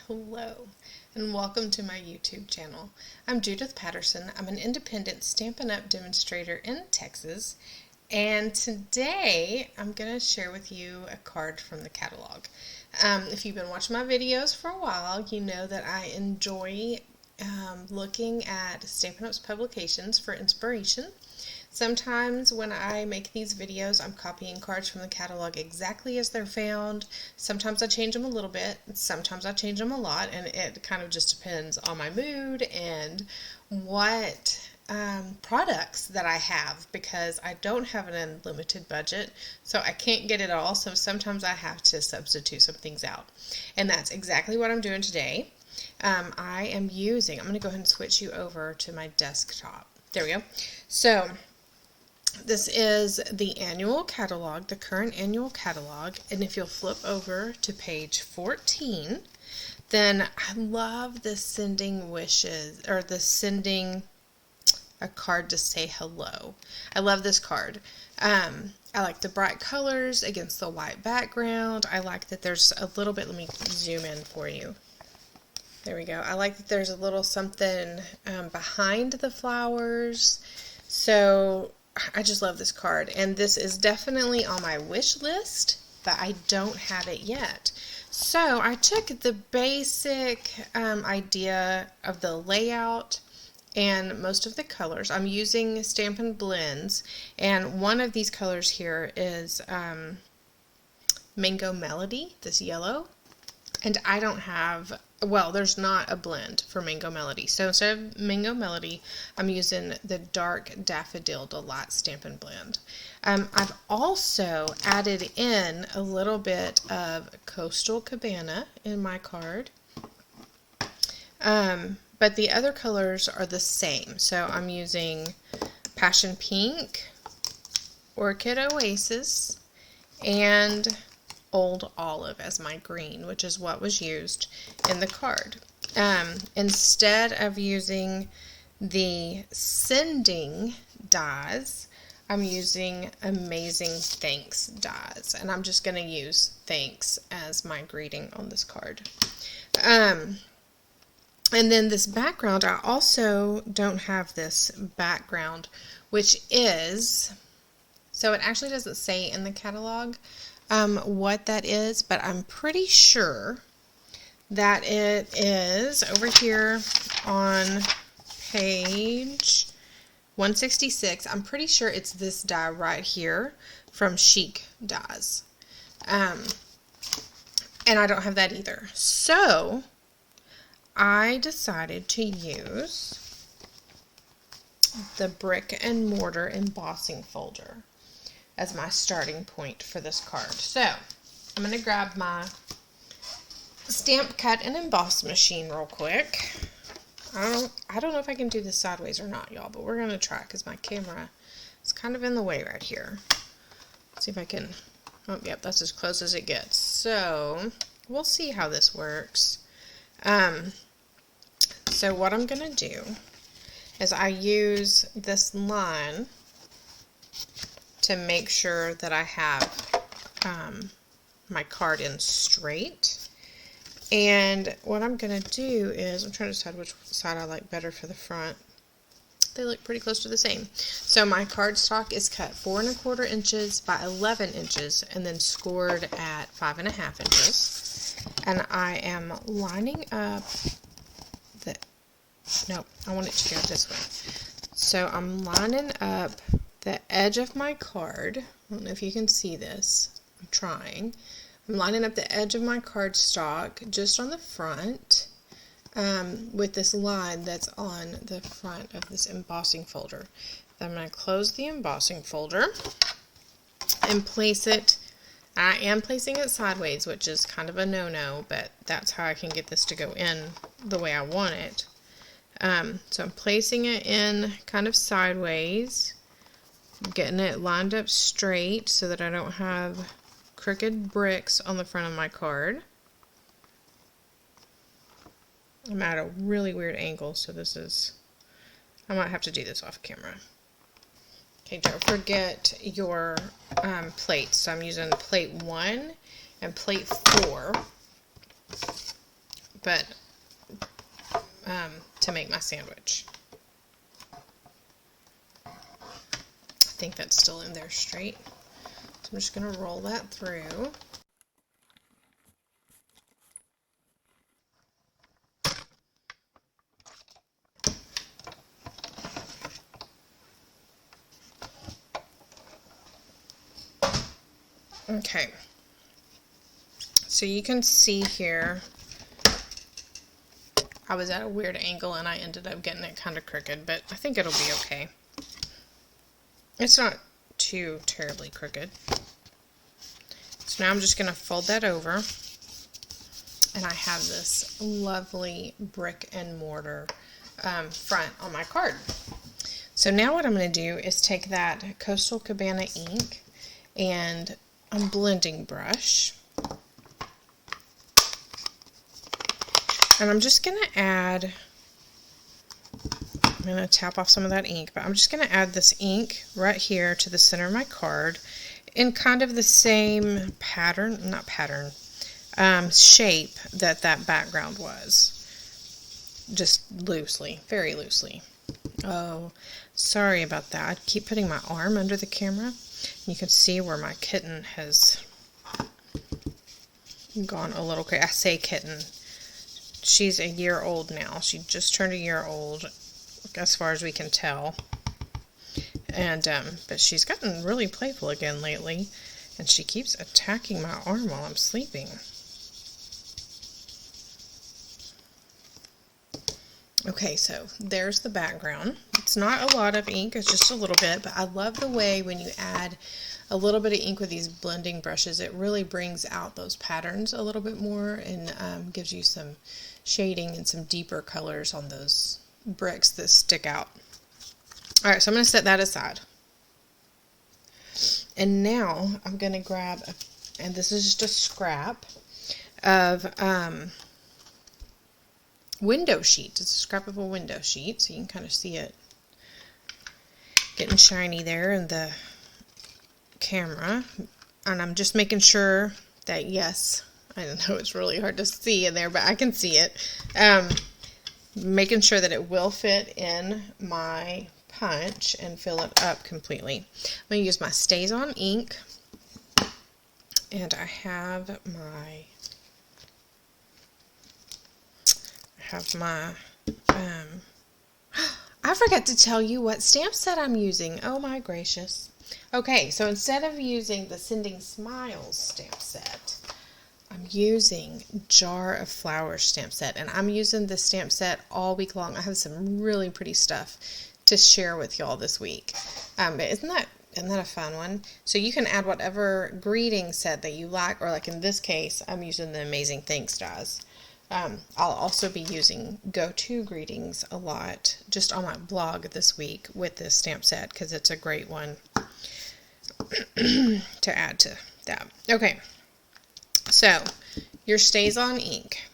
Hello and welcome to my YouTube channel. I'm Judith Patterson. I'm an independent Stampin' Up! Demonstrator in Texas, and today I'm going to share with you a card from the catalog. If you've been watching my videos for a while, you know that I enjoy looking at Stampin' Up's publications for inspiration. Sometimes when I make these videos, I'm copying cards from the catalog exactly as they're found. Sometimes I change them a little bit, sometimes I change them a lot, and it kind of just depends on my mood and what products that I have, because I don't have an unlimited budget, so I can't get it all, so sometimes I have to substitute some things out. And that's exactly what I'm doing today. I'm going to go ahead and switch you over to my desktop. There we go. So this is the annual catalog, the current annual catalog, and if you'll flip over to page 14, then I love the sending wishes, or the sending a card to say hello. I love this card. I like the bright colors against the white background. I like that there's a little bit, let me zoom in for you. There we go. I like that there's a little something behind the flowers. So I just love this card, and this is definitely on my wish list, but I don't have it yet. So I took the basic idea of the layout and most of the colors. I'm using Stampin' Blends, and one of these colors here is Mango Melody, this yellow, and I don't have, well, there's not a blend for Mango Melody. So instead of Mango Melody, I'm using the Dark Daffodil Delight Stampin' Blend. I've also added in a little bit of Coastal Cabana in my card. But the other colors are the same. So I'm using Passion Pink, Orchid Oasis, and Old Olive as my green, which is what was used in the card. Instead of using the sending dies, I'm using Amazing Thanks dies, and I'm just going to use thanks as my greeting on this card. And then this background, I also don't have this background, which is, so it actually doesn't say in the catalog what that is, but I'm pretty sure that it is over here on page 166. I'm pretty sure it's this die right here from Chic Dies. And I don't have that either. So I decided to use the Brick and Mortar embossing folder as my starting point for this card. So I'm going to grab my stamp, cut, and emboss machine real quick. I don't know if I can do this sideways or not, y'all, but we're going to try because my camera is kind of in the way right here. Let's see if I can, oh, yep, that's as close as it gets. So we'll see how this works. So what I'm going to do is I use this line to make sure that I have my card in straight. And what I'm going to do is, I'm trying to decide which side I like better for the front. They look pretty close to the same. So my cardstock is cut 4 1/4 inches by 11 inches and then scored at 5 1/2 inches. And I am lining up the, no, I want it to go this way. So I'm lining up the edge of my card. I don't know if you can see this. I'm trying. I'm lining up the edge of my cardstock just on the front with this line that's on the front of this embossing folder. Then I'm going to close the embossing folder and place it. I am placing it sideways, which is kind of a no-no, but that's how I can get this to go in the way I want it. So I'm placing it in kind of sideways, getting it lined up straight so that I don't have crooked bricks on the front of my card. I'm at a really weird angle, so this is, I might have to do this off camera. Okay, don't forget your plates. So I'm using plate 1 and plate 4 but to make my sandwich. I think that's still in there straight. So I'm just going to roll that through. Okay, so you can see here, I was at a weird angle and I ended up getting it kind of crooked, but I think it'll be okay. It's not too terribly crooked. So now I'm just going to fold that over, and I have this lovely brick and mortar front on my card. So now what I'm going to do is take that Coastal Cabana ink and a blending brush, and I'm just going to add, I'm going to tap off some of that ink, but I'm just going to add this ink right here to the center of my card in kind of the same pattern, not pattern, shape that background was, just loosely, very loosely. Oh, sorry about that. I keep putting my arm under the camera. You can see where my kitten has gone a little crazy. I say kitten. She's a year old now. She just turned a year old, as far as we can tell. And but she's gotten really playful again lately, and she keeps attacking my arm while I'm sleeping. Okay, so there's the background. It's not a lot of ink, it's just a little bit, but I love the way when you add a little bit of ink with these blending brushes, it really brings out those patterns a little bit more and gives you some shading and some deeper colors on those bricks that stick out. Alright, so I'm going to set that aside. And now I'm going to grab, and this is just a scrap of window sheet. It's a scrap of a window sheet, so you can kind of see it getting shiny there in the camera. And I'm just making sure that, yes, I know it's really hard to see in there, but I can see it. Making sure that it will fit in my punch and fill it up completely. I'm going to use my Stays On ink, and I have my I forgot to tell you what stamp set I'm using. Oh my gracious. Okay, so instead of using the Sending Smiles stamp set, I'm using Jar of Flowers stamp set, and I'm using this stamp set all week long. I have some really pretty stuff to share with y'all this week. But isn't that a fun one? So you can add whatever greeting set that you like, or like in this case, I'm using the Amazing Thanks dies. I'll also be using Go-To Greetings a lot just on my blog this week with this stamp set because it's a great one to add to that. Okay, so your Stays On ink.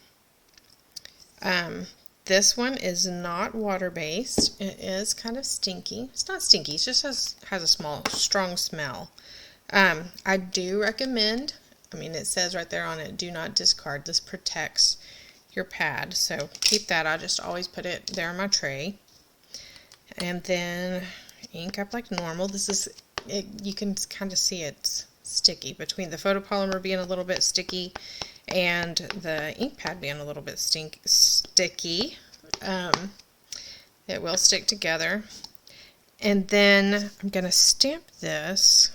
This one is not water-based. It is kind of stinky. It's not stinky. It just has a strong smell. I do recommend, it says right there on it, do not discard. This protects your pad, so keep that. I just always put it there in my tray. And then ink up like normal. This is it. You can kind of see it's sticky between the photopolymer being a little bit sticky and the ink pad being a little bit sticky. It will stick together. And then I'm going to stamp this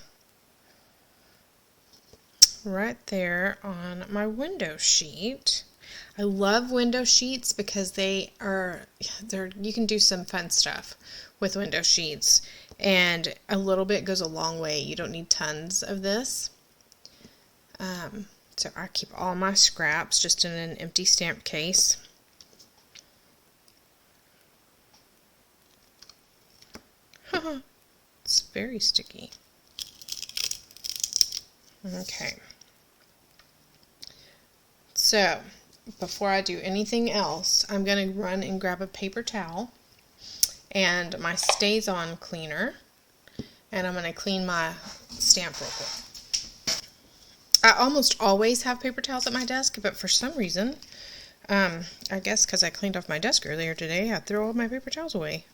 right there on my window sheet. I love window sheets because you can do some fun stuff with window sheets, and a little bit goes a long way. You don't need tons of this. So I keep all my scraps just in an empty stamp case. It's very sticky. Okay. So before I do anything else, I'm going to run and grab a paper towel and my Stays On cleaner, and I'm going to clean my stamp real quick. I almost always have paper towels at my desk, but for some reason I guess because I cleaned off my desk earlier today, I threw all my paper towels away.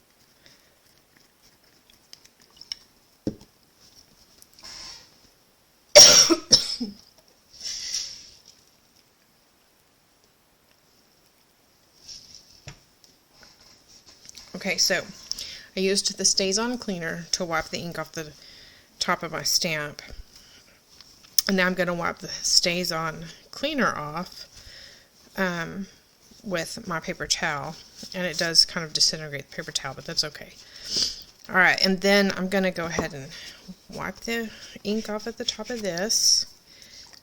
Okay, so I used the Stays On cleaner to wipe the ink off the top of my stamp. And now I'm going to wipe the Stays On cleaner off with my paper towel. And it does kind of disintegrate the paper towel, but that's okay. Alright, and then I'm going to go ahead and wipe the ink off at the top of this.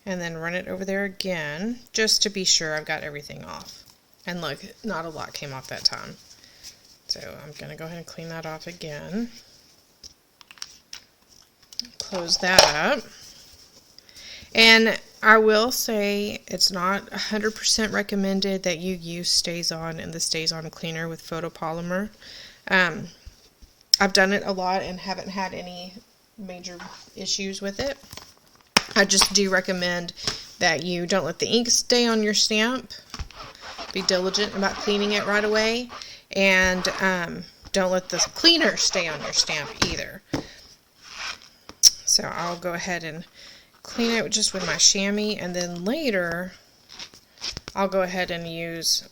And then run it over there again, just to be sure I've got everything off. And look, not a lot came off that time. So I'm going to go ahead and clean that off again. Close that up. And I will say it's not 100% recommended that you use Stays On and the Stays On cleaner with photopolymer. I've done it a lot and haven't had any major issues with it. I just do recommend that you don't let the ink stay on your stamp. Be diligent about cleaning it right away. And don't let the cleaner stay on your stamp either. So I'll go ahead and clean it just with my chamois, and then later I'll go ahead and use,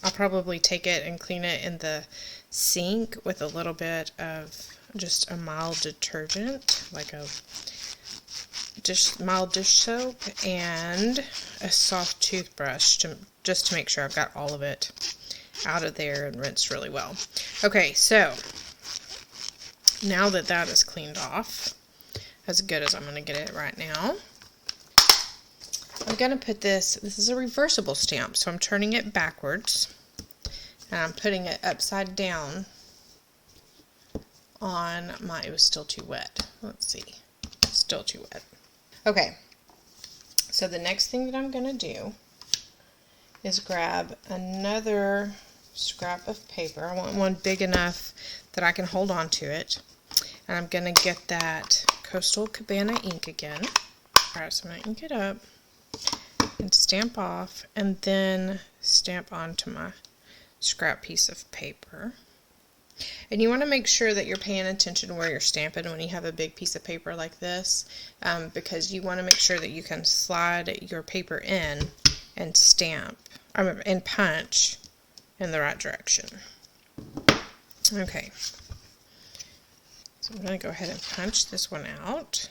I'll probably take it and clean it in the sink with a little bit of just a mild detergent, like a mild dish soap, and a soft toothbrush just to make sure I've got all of it out of there and rinsed really well. Okay, so now that that is cleaned off, as good as I'm going to get it right now, I'm going to put this is a reversible stamp, so I'm turning it backwards, and I'm putting it upside down on my, it was still too wet. Let's see, still too wet. Okay, so the next thing that I'm going to do is grab another scrap of paper. I want one big enough that I can hold on to it. And I'm going to get that Coastal Cabana ink again. Alright, so I'm going to ink it up and stamp off, and then stamp onto my scrap piece of paper. And you want to make sure that you're paying attention where you're stamping when you have a big piece of paper like this, because you want to make sure that you can slide your paper in and stamp, and punch in the right direction. Okay, so I'm going to go ahead and punch this one out.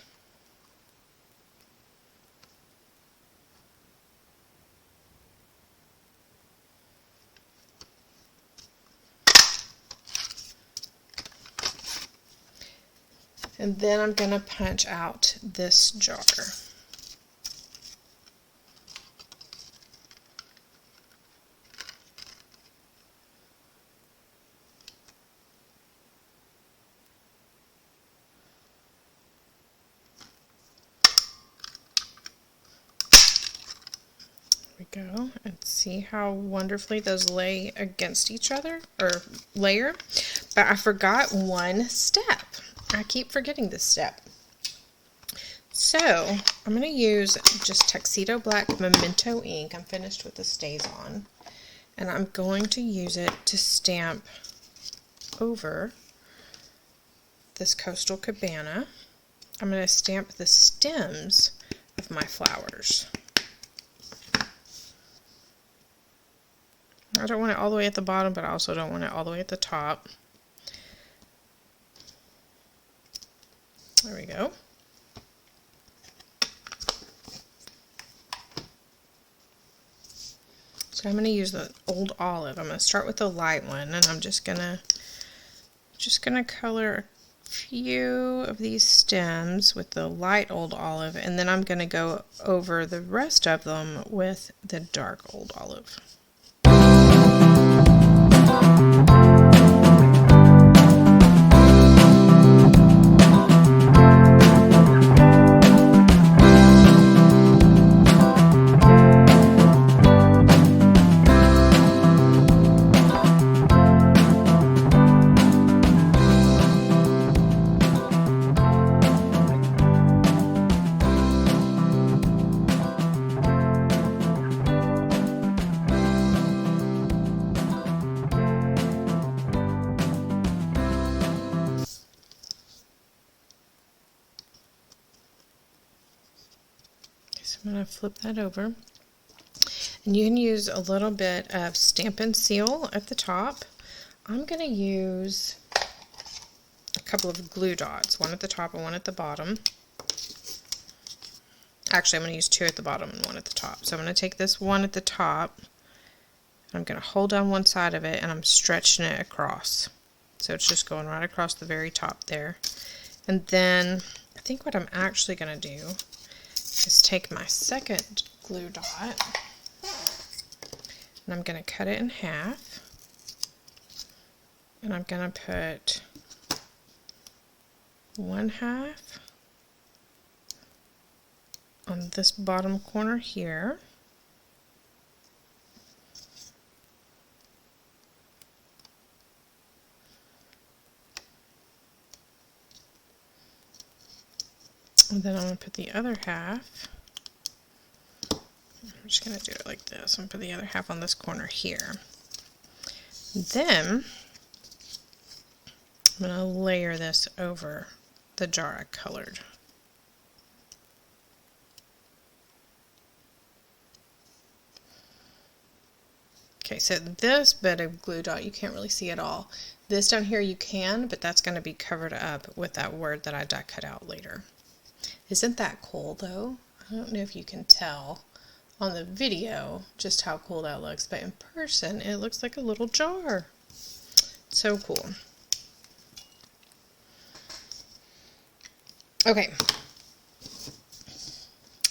And then I'm going to punch out this jar. Go and see how wonderfully those lay against each other, or layer. But I forgot one step. I keep forgetting this step. So I'm going to use just Tuxedo Black Memento ink. I'm finished with the Stays On, and I'm going to use it to stamp over this Coastal Cabana. I'm going to stamp the stems of my flowers. I don't want it all the way at the bottom, but I also don't want it all the way at the top. There we go. So I'm going to use the Old Olive. I'm going to start with the light one, and I'm just gonna color a few of these stems with the light Old Olive, and then I'm going to go over the rest of them with the dark Old Olive. So I'm going to flip that over. And you can use a little bit of Stampin' Seal at the top. I'm going to use a couple of glue dots, one at the top and one at the bottom. Actually, I'm going to use two at the bottom and one at the top. So I'm going to take this one at the top, I'm going to hold down one side of it, and I'm stretching it across. So it's just going right across the very top there. And then I think what I'm actually going to do is take my second glue dot, and I'm going to cut it in half. And I'm going to put one half on this bottom corner here. And then I'm going to put the other half, I'm just going to do it like this, I'm going to put the other half on this corner here. Then I'm going to layer this over the jar I colored. Okay, so this bit of glue dot you can't really see at all. This down here you can, but that's going to be covered up with that word that I die cut out later. Isn't that cool though? I don't know if you can tell on the video just how cool that looks, but in person it looks like a little jar. So cool. Okay,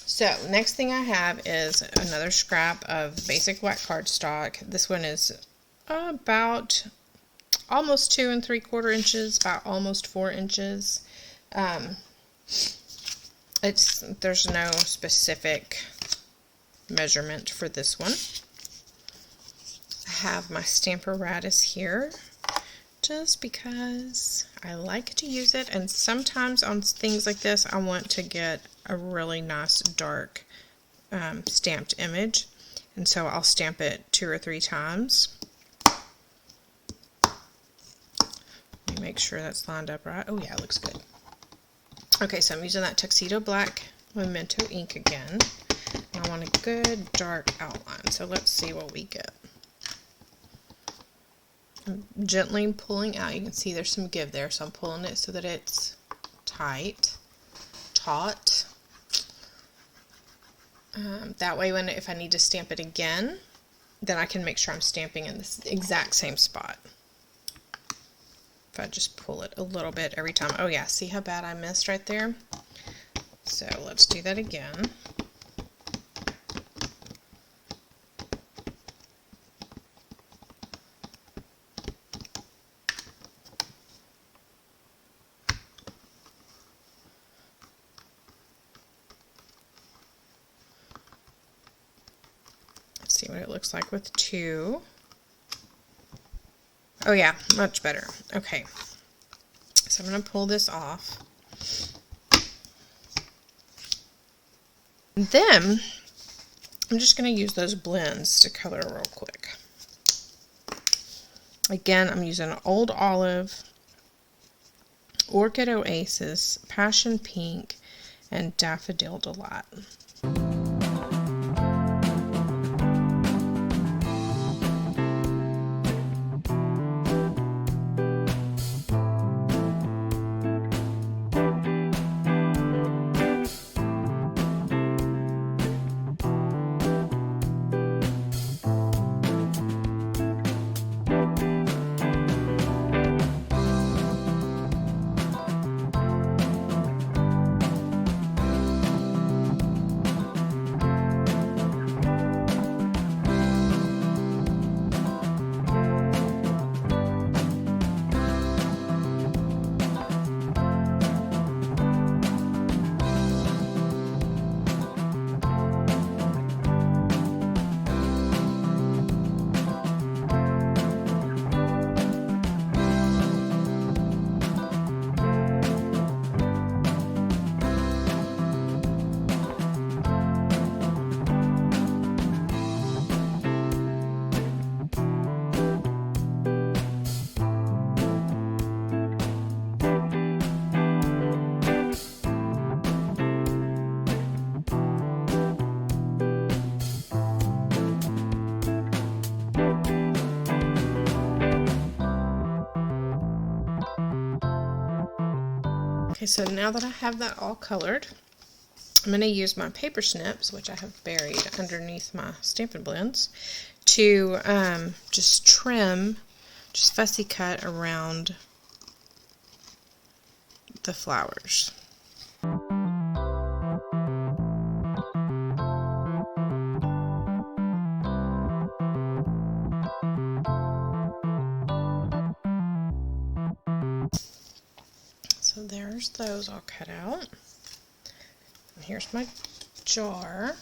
so next thing I have is another scrap of basic white cardstock. This one is about almost 2 3/4 inches, about almost 4 inches. There's no specific measurement for this one. I have my Stamparatus here just because I like to use it, and sometimes on things like this I want to get a really nice dark stamped image, and so I'll stamp it 2 or 3 times. Let me make sure that's lined up right. Oh yeah, it looks good. Okay, so I'm using that Tuxedo Black Memento ink again. And I want a good dark outline, so let's see what we get. I'm gently pulling out. You can see there's some give there, so I'm pulling it so that it's taut. That way, if I need to stamp it again, then I can make sure I'm stamping in this exact same spot. If I just pull it a little bit every time. Oh yeah, see how bad I missed right there? So let's do that again. Let's see what it looks like with 2. Oh yeah, much better. Okay, so I'm going to pull this off. And then I'm just going to use those blends to color real quick. Again, I'm using Old Olive, Orchid Oasis, Passion Pink, and Daffodil Delight. So now that I have that all colored, I'm going to use my paper snips, which I have buried underneath my Stampin' Blends, to just trim, just fussy cut around the flowers. So there's those all cut out. And here's my jar.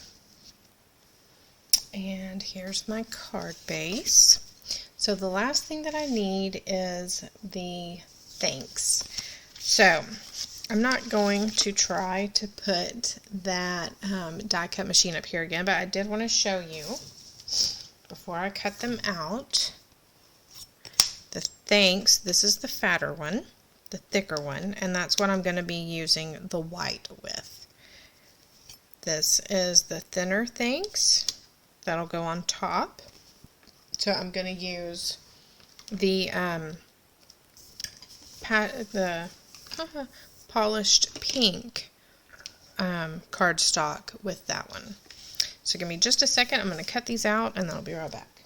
And here's my card base. So the last thing that I need is the thanks. So I'm not going to try to put that die cut machine up here again, but I did want to show you before I cut them out the thanks. This is the fatter one, the thicker one, and that's what I'm going to be using the white with. This is the thinner thanks that'll go on top. So I'm going to use the polished pink cardstock with that one. So give me just a second. I'm going to cut these out and then I'll be right back.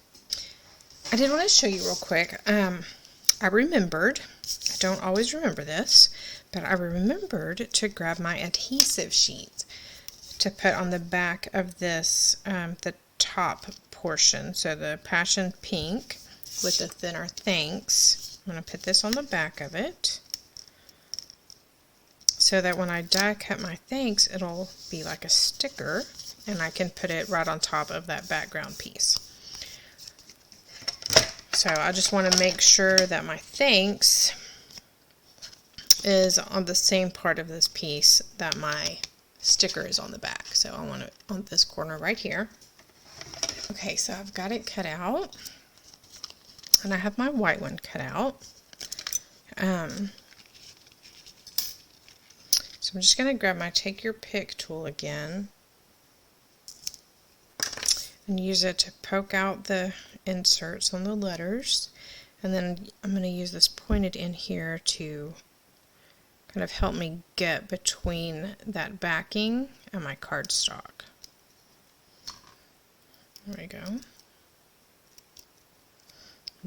I did want to show you real quick. I remembered, I don't always remember this, but I remembered to grab my adhesive sheet to put on the back of this, the top portion. So the passion pink with the thinner thanks. I'm going to put this on the back of it so that when I die cut my thanks, it'll be like a sticker and I can put it right on top of that background piece. So I just want to make sure that my thanks is on the same part of this piece that my sticker is on the back. So I want it on this corner right here. Okay, so I've got it cut out, and I have my white one cut out. So I'm just going to grab my Take Your Pick tool again and use it to poke out the inserts on the letters, and then I'm going to use this pointed in here to kind of help me get between that backing and my cardstock. There we go.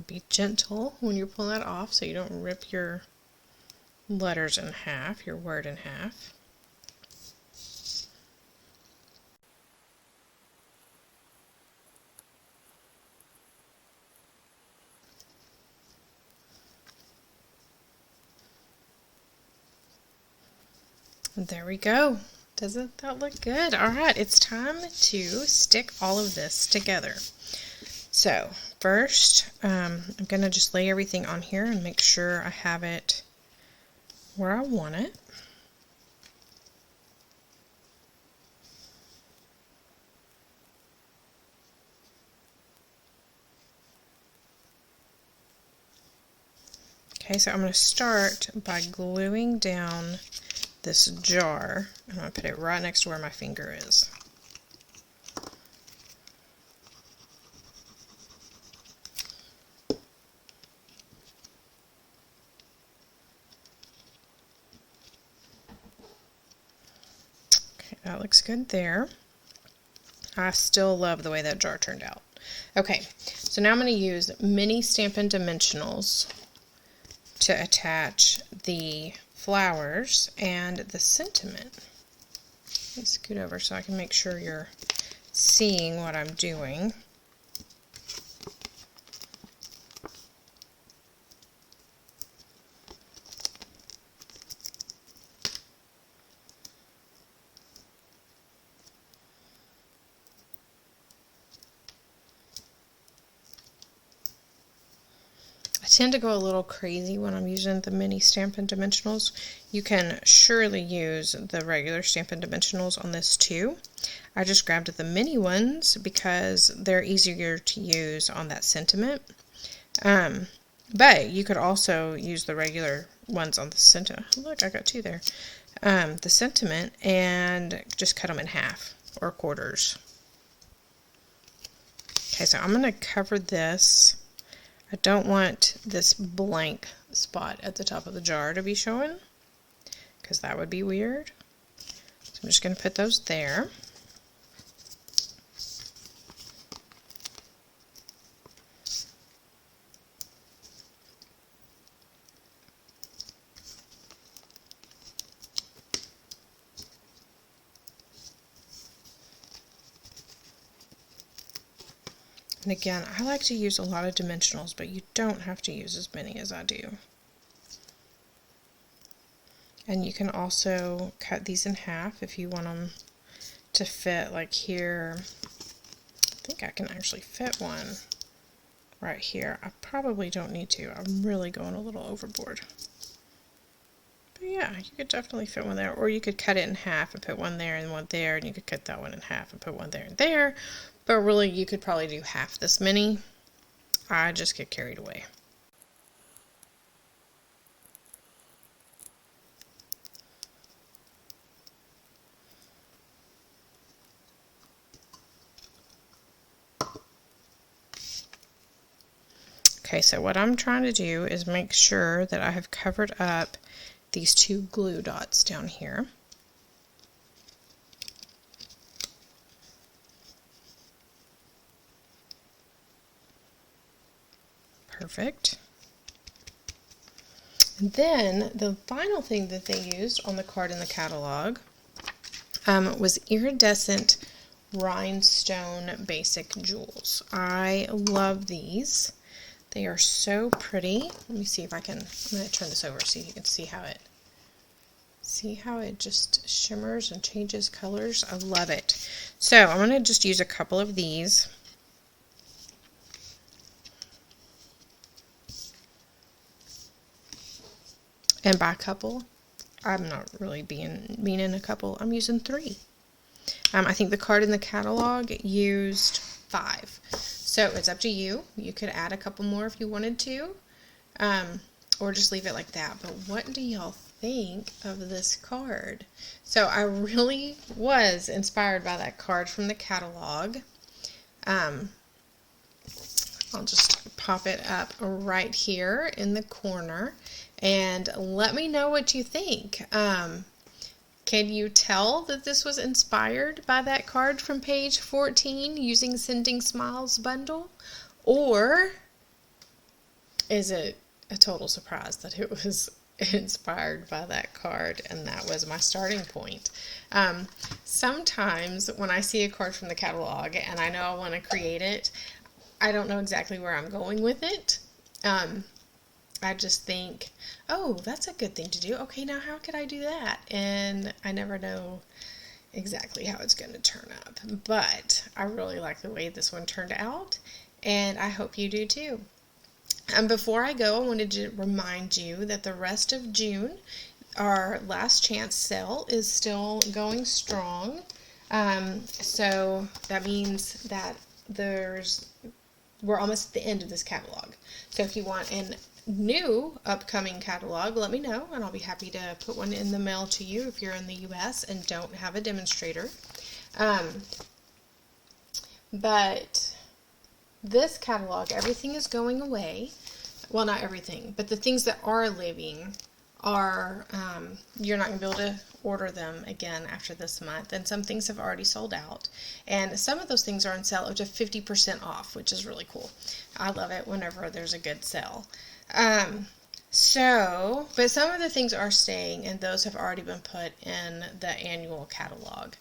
Be gentle when you pull that off so you don't rip your letters in half, your word in half. There we go. Doesn't that look good? Alright, it's time to stick all of this together. So, first, I'm going to just lay everything on here and make sure I have it where I want it. Okay, so I'm going to start by gluing down this jar. I'm going to put it right next to where my finger is. Okay, that looks good there. I still love the way that jar turned out. Okay, so now I'm going to use mini Stampin' Dimensionals to attach the flowers and the sentiment. Let me scoot over so I can make sure you're seeing what I'm doing. I tend to go a little crazy when I'm using the mini Stampin' Dimensionals. You can surely use the regular Stampin' Dimensionals on this too. I just grabbed the mini ones because they're easier to use on that sentiment. But you could also use the regular ones on the sentiment. Look, I got two there. The sentiment, and just cut them in half or quarters. Okay, so I'm going to cover this. I don't want this blank spot at the top of the jar to be showing, because that would be weird. So I'm just going to put those there. And again, I like to use a lot of dimensionals, but you don't have to use as many as I do. And you can also cut these in half if you want them to fit like here. I think I can actually fit one right here. I probably don't need to. I'm really going a little overboard. But yeah, you could definitely fit one there. Or you could cut it in half and put one there and one there, and you could cut that one in half and put one there and there. But really, you could probably do half this many. I just get carried away. Okay, so what I'm trying to do is make sure that I have covered up these two glue dots down here. Perfect. And then the final thing that they used on the card in the catalog was iridescent rhinestone basic jewels. I love these. They are so pretty. Let me see if I can, I'm going to turn this over so you can see how it just shimmers and changes colors. I love it. So I'm going to just use a couple of these. And by couple, I'm not really meaning a couple. I'm using 3. I think the card in the catalog used 5. So it's up to you. You could add a couple more if you wanted to, or just leave it like that. But what do y'all think of this card? So I really was inspired by that card from the catalog. I'll just pop it up right here in the corner. And let me know what you think. Can you tell that this was inspired by that card from page 14 using Sending Smiles bundle? Or is it a total surprise that it was inspired by that card and that was my starting point? Sometimes when I see a card from the catalog and I know I want to create it, I don't know exactly where I'm going with it. I just think, oh, that's a good thing to do. Okay, now how could I do that? And I never know exactly how it's going to turn up. But I really like the way this one turned out, and I hope you do too. Before I go, I wanted to remind you that the rest of June, our last chance sale is still going strong. So that means that we're almost at the end of this catalog. So if you want an new upcoming catalog, let me know and I'll be happy to put one in the mail to you if you're in the US and don't have a demonstrator. But this catalog, everything is going away. Well, not everything, but the things that are leaving are, you're not going to be able to order them again after this month, and some things have already sold out, and some of those things are on sale up to 50% off, which is really cool. I love it whenever there's a good sale. But some of the things are staying, and those have already been put in the annual catalog.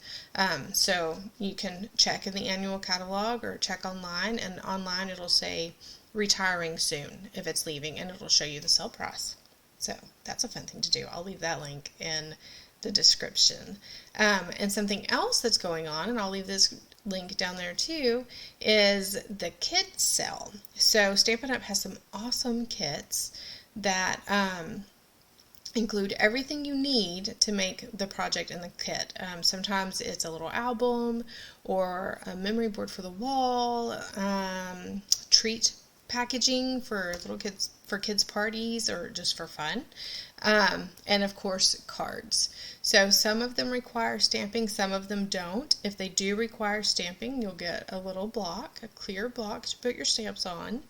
So you can check in the annual catalog or check online, and online it'll say retiring soon if it's leaving, and it'll show you the sale price. So that's a fun thing to do. I'll leave that link in the description. And something else that's going on, and I'll leave this link down there too, is the kids sale. So Stampin' Up! Has some awesome kits that include everything you need to make the project in the kit. Sometimes it's a little album or a memory board for the wall, treat packaging for little kids, for kids parties or just for fun, and of course cards. So some of them require stamping, some of them don't. If they do require stamping, you'll get a little block, a clear block to put your stamps on.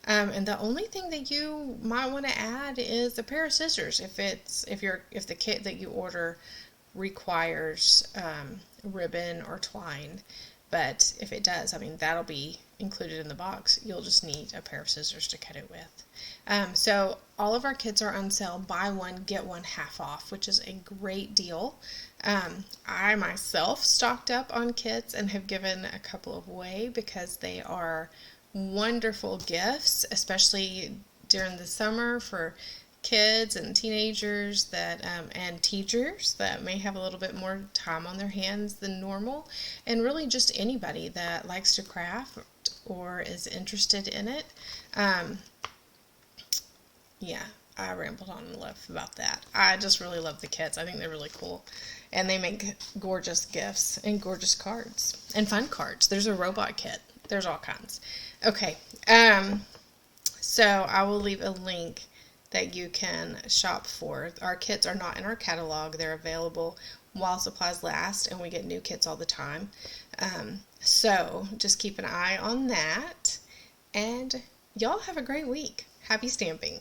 And the only thing that you might want to add is a pair of scissors if the kit that you order requires ribbon or twine. But if it does, I mean, that'll be included in the box. You'll just need a pair of scissors to cut it with. So all of our kits are on sale, buy one, get one half off, which is a great deal. I myself stocked up on kits and have given a couple of away because they are wonderful gifts, especially during the summer for kids and teenagers that and teachers that may have a little bit more time on their hands than normal, and really just anybody that likes to craft or is interested in it. Yeah, I rambled on enough about that. I just really love the kits. I think they're really cool, and they make gorgeous gifts and gorgeous cards and fun cards. There's a robot kit. There's all kinds. Okay, so I will leave a link that you can shop for. Our kits are not in our catalog. They're available while supplies last, and we get new kits all the time. So just keep an eye on that, and y'all have a great week. Happy stamping.